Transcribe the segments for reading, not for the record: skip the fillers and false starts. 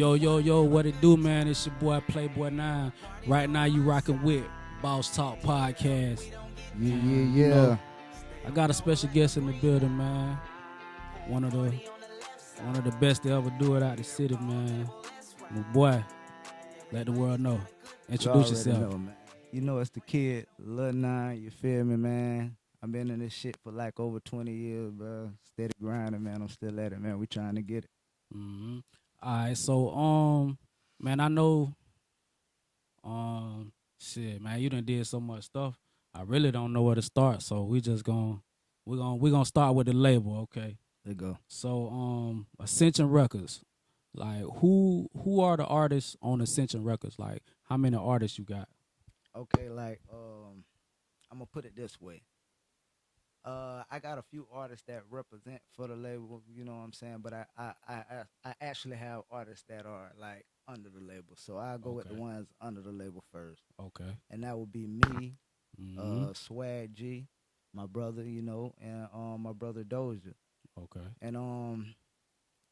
Yo, what it do, man? It's your boy Playboy 9. Right now, you rocking with Boss Talk Podcast. Yeah, And, yeah, you know, yeah. I got a special guest in the building, man. One of the best to ever do it out the city, man. My boy, let the world know. You Introduce already yourself. know, man. You know it's the kid, Lil Nyne. You feel me, man? I've been in this shit for like over 20 years, bro. Steady grinding, man. I'm still at it, man. We trying to get it. Mm-hmm. All right, so man, I know, shit, man, you done did so much stuff. I really don't know where to start, so we're gonna start with the label, okay? Let's go. So Ascension Records, like who are the artists on Ascension Records? Like how many artists you got? Okay, like I'm gonna put it this way. I got a few artists that represent for the label, you know what I'm saying. But I actually have artists that are like under the label. So I'll go with the Okay. ones under the label first, Okay. and that would be me, Mm-hmm. Swag G, my brother, and my brother Doja. Okay. And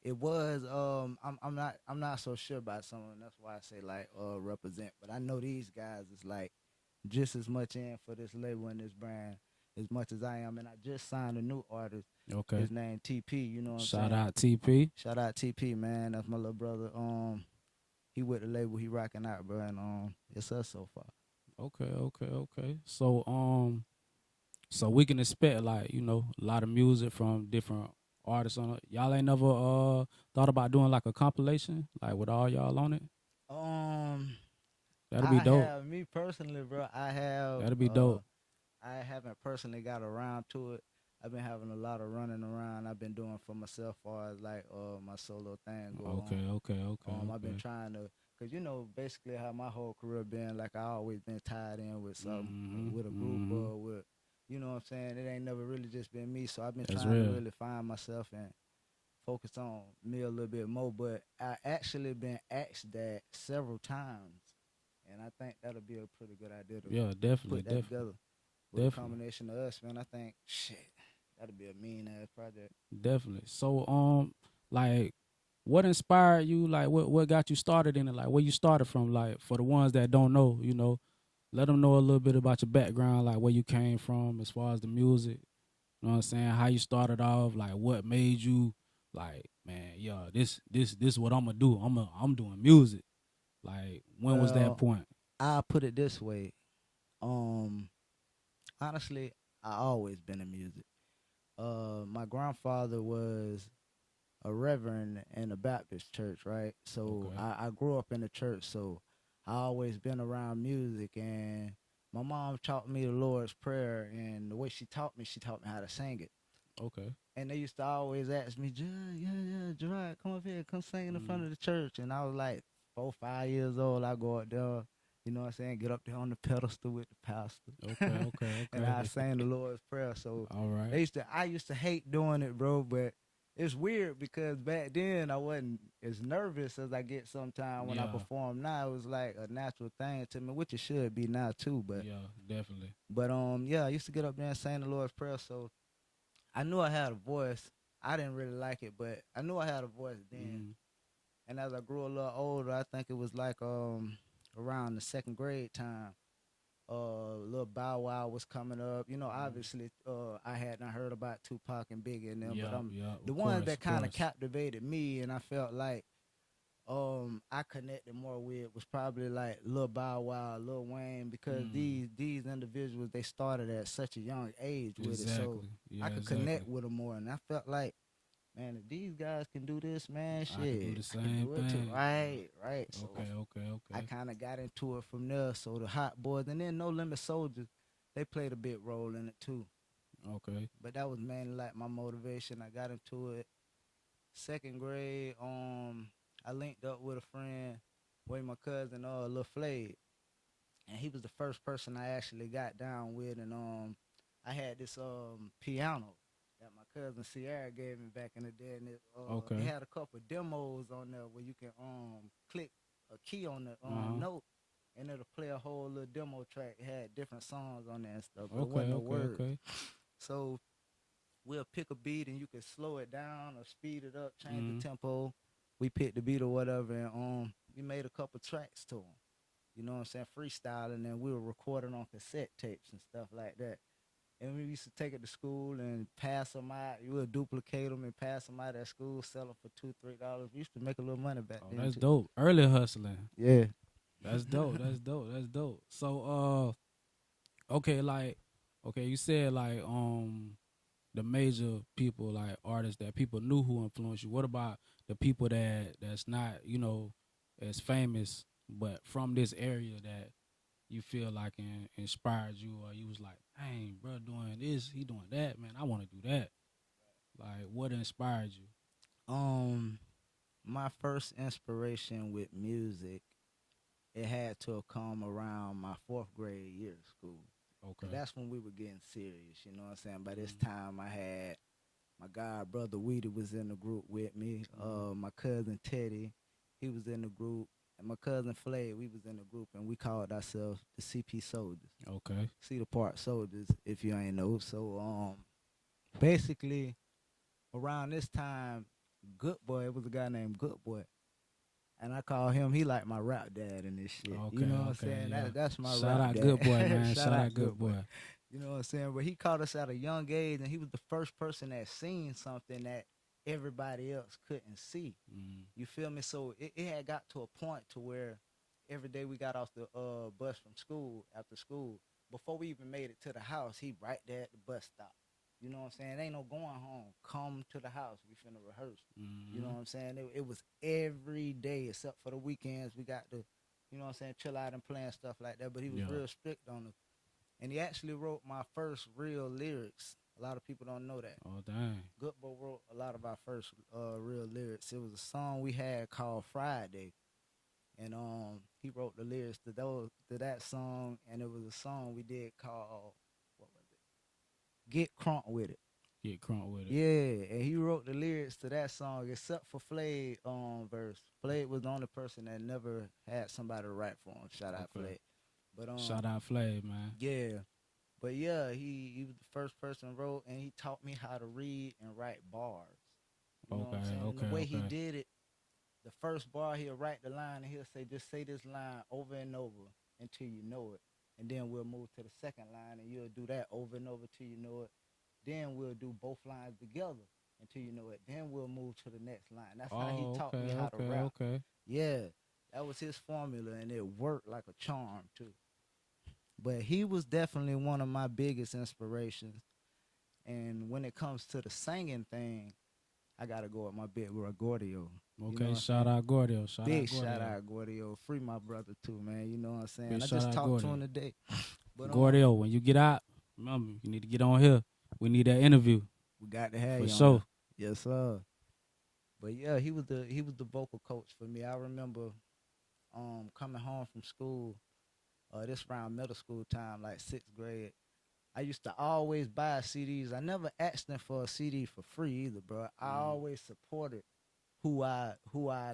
it was I'm not so sure about some of them. That's why I say like represent. But I know these guys is like just as much in for this label and this brand as much as I am. And I just signed a new artist. Okay. His name TP. You know what I'm Shout saying? out TP. Shout out TP, man. That's my little brother. He with the label. He rocking out, bro. And it's us so far. Okay. So we can expect like, a lot of music from different artists on it. Y'all ain't never thought about doing like a compilation, like with all y'all on it? Um, That'll be I dope. have me personally, bro. I have That'll be dope. I haven't personally got around to it. I've been having a lot of running around. I've been doing for myself, far as like my solo thing go on. I've been Okay. trying to, cause basically how my whole career been. Like I always been tied in with some, with a group or with, you know what I'm saying. It ain't never really just been me. So I've been That's trying to real. really find myself and focus on me a little bit more. But I actually been asked that several times, and I think that'll be a pretty good idea to Yeah, definitely, put that definitely. together with a combination of us, man. I think shit, that'd be a mean ass project. Definitely. So, like, what inspired you? Like, what got you started in it? Like, where you started from? Like, for the ones that don't know, let them know a little bit about your background, like where you came from as far as the music. You know what I'm saying? How you started off? Like, what made you like, man, yeah, this what I'm gonna do. I'm doing music. Like, when was that Well, point? I'll put it this way. Um, Honestly, I always been in music. My grandfather was a reverend in a Baptist church, right? So Okay. I grew up in the church, so I always been around music. And my mom taught me the Lord's Prayer, and the way she taught me how to sing it. Okay. And they used to always ask me, Gerard, come up here, come sing in the front of the church. And I was like 4, 5 years old. I go up there, you know what I'm saying, get up there on the pedestal with the pastor. Okay. And I sang the Lord's Prayer. So All right. I used to hate doing it, bro, but it's weird because back then I wasn't as nervous as I get sometimes when I Yeah. perform now. It was like a natural thing to me, which it should be now too. But Yeah, definitely. yeah, I used to get up there and sing the Lord's Prayer. So I knew I had a voice. I didn't really like it, but I knew I had a voice then. And as I grew a little older, I think it was like around the second grade time. Little Bow Wow was coming up. Obviously, I hadn't heard about Tupac and Biggie and them, but Yeah, the of ones course, that of kind of course. captivated me, and I felt like I connected more with was probably like Lil Bow Wow, Lil Wayne, because these individuals, they started at such a young age with it, so Exactly. Yeah, I could exactly. connect with them more, and I felt like, man, if these guys can do this, man, I could do shit, the I can same do it too. thing. Right. So I Okay. kind of got into it from there. So the Hot Boys and then No Limit Soldiers, they played a big role in it too. Okay. But that was mainly like my motivation. I got into it second grade. I linked up with a friend, with my cousin, Lil Flade, and he was the first person I actually got down with. And I had this piano that my cousin Sierra gave me back in the day, and it Okay. had a couple demos on there where you can click a key on the Uh-huh. note, and it'll play a whole little demo track. It had different songs on there and stuff, but it wasn't Okay, no okay, words. okay. So we'll pick a beat and you can slow it down or speed it up, change the tempo. we picked the beat or whatever, and we made a couple tracks to him. You know what I'm saying? Freestyling, and we were recording on cassette tapes and stuff like that. And we used to take it to school and pass them out. You would duplicate them and pass them out at school, sell them for $2, $3. We used to make a little money back then. That's too. dope. Early hustling. Yeah. That's dope. That's dope. That's dope. So okay, you said the major people, like artists that people knew who influenced you. What about the people that's not, as famous, but from this area that you feel like inspired you, or you was like, dang, bro, doing this, he doing that, man, I want to do that. Like, what inspired you? My first inspiration with music, it had to have come around my 4th grade year of school. Okay. That's when we were getting serious, you know what I'm saying? By this time, I had my god brother Weedy was in the group with me. My cousin Teddy, he was in the group. And my cousin Flay, we was in the group, and we called ourselves the CP Soldiers. Okay. Cedar Park Soldiers, if you ain't know. So, basically, around this time, Good Boy, it was a guy named Good Boy. And I call him, he like my rap dad and this shit. Okay, you know what I'm okay, saying? yeah. That's my Shout rap out dad. Good Boy, man. Shout out Good Boy. You know what I'm saying? But he caught us at a young age, and he was the first person that seen something that everybody else couldn't see. You feel me? So it had got to a point to where every day we got off the bus from school, after school, before we even made it to the house, he right there at the bus stop. You know what I'm saying? Ain't no going home. Come to the house. We finna rehearse. You know what I'm saying? It was every day except for the weekends. We got to, you know what I'm saying, chill out and playing stuff like that. But he was real strict on us. And he actually wrote my first real lyrics. A lot of people don't know that. Oh, dang. Good Boy wrote a lot of our first real lyrics. It was a song we had called Friday. And he wrote the lyrics to that song. And it was a song we did called, what was it? Get Crunk With It. Get Crunk With It. Yeah, and he wrote the lyrics to that song except for Flay verse. Flay was the only person that never had somebody to write for him. Shout out Flay. But shout out Flay, man. Yeah. But yeah, he was the first person wrote, and he taught me how to read and write bars. You know what I'm saying? Okay. The way he did it, the first bar, he'll write the line, and he'll say, just say this line over and over until you know it. And then we'll move to the second line, and you'll do that over and over till you know it. Then we'll do both lines together until you know it. Then we'll move to the next line. That's how he taught me how to rap. Okay. Yeah, that was his formula, and it worked like a charm, too. But he was definitely one of my biggest inspirations. And when it comes to the singing thing, I got to go with my big bro, Gordio. Okay, you know shout out Gordio. Big shout out Gordio. Free my brother, too, man. You know what I'm saying? Big I just talked Gordio. to him today. But, Gordio, when you get out, remember, you need to get on here. We need that interview. We got to have you for sure. on. Yes, sir. But yeah, he was the vocal coach for me. I remember coming home from school, this around middle school time, like 6th grade. I used to always buy CDs. I never asked them for a CD for free either, bro. I always supported who I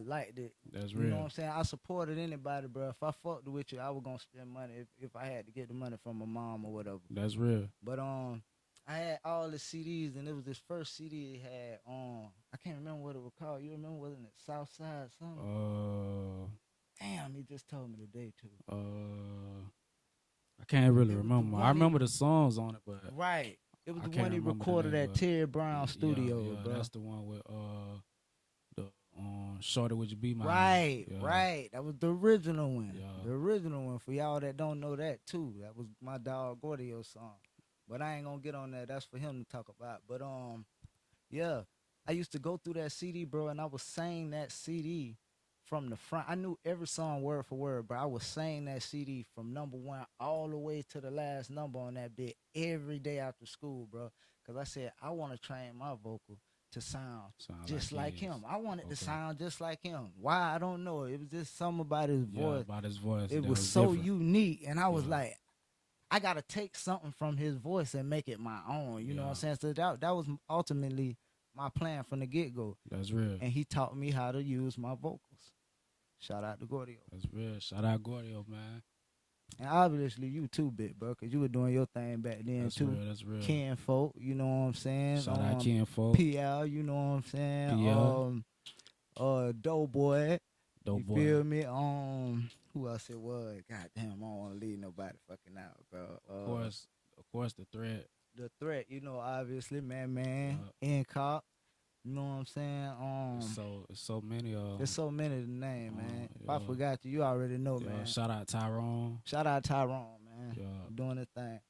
liked it. That's you real. know what I'm saying? I supported anybody, bro. If I fucked with you, I was gonna spend money if I had to get the money from my mom or whatever. That's real. But I had all the CDs, and it was this first CD he had on. I can't remember what it was called. You remember? Wasn't it Southside something? Damn, he just told me today too. I can't really remember. I remember the songs on it, but right. It was the one he recorded at Terry Brown Studios, bro. That's the one with the Shorty Would You Be My Right, right. That was the original one. Yeah. The original one for y'all that don't know that too. That was my dog Gordio song. But I ain't gonna get on that. That's for him to talk about. But yeah. I used to go through that CD, bro, and I was saying that CD from the front. I knew every song word for word, but I was saying that CD from number 1 all the way to the last number on that bit every day after school, bro. Because I said, I want to train my vocal to sound just like him. I wanted to sound just like him. Why? I don't know. It was just something about his voice. About his voice. It was so unique, and I was like, I got to take something from his voice and make it my own. You know what I'm saying? So that was ultimately my plan from the get-go. That's real. And he taught me how to use my vocals. Shout out to Gordio. That's real. Shout out Gordio, man. And obviously you too, bit, bro, because you were doing your thing back then, that's too. Real, that's real. Ken Folk, you know what I'm saying? Shout out Ken Folk. PL, you know what I'm saying? PL. Doughboy. Dope You boy. feel me? Who else it was? God damn, I don't want to leave nobody fucking out, bro. Of course, the threat. The threat, obviously, man, Yeah. in cop. You know what I'm saying? It's so many. There's so many to name, man. If I Yeah. forgot you already know, Yeah. man. Shout out Tyrone. Shout out Tyrone, man. Yeah. Doing his thing.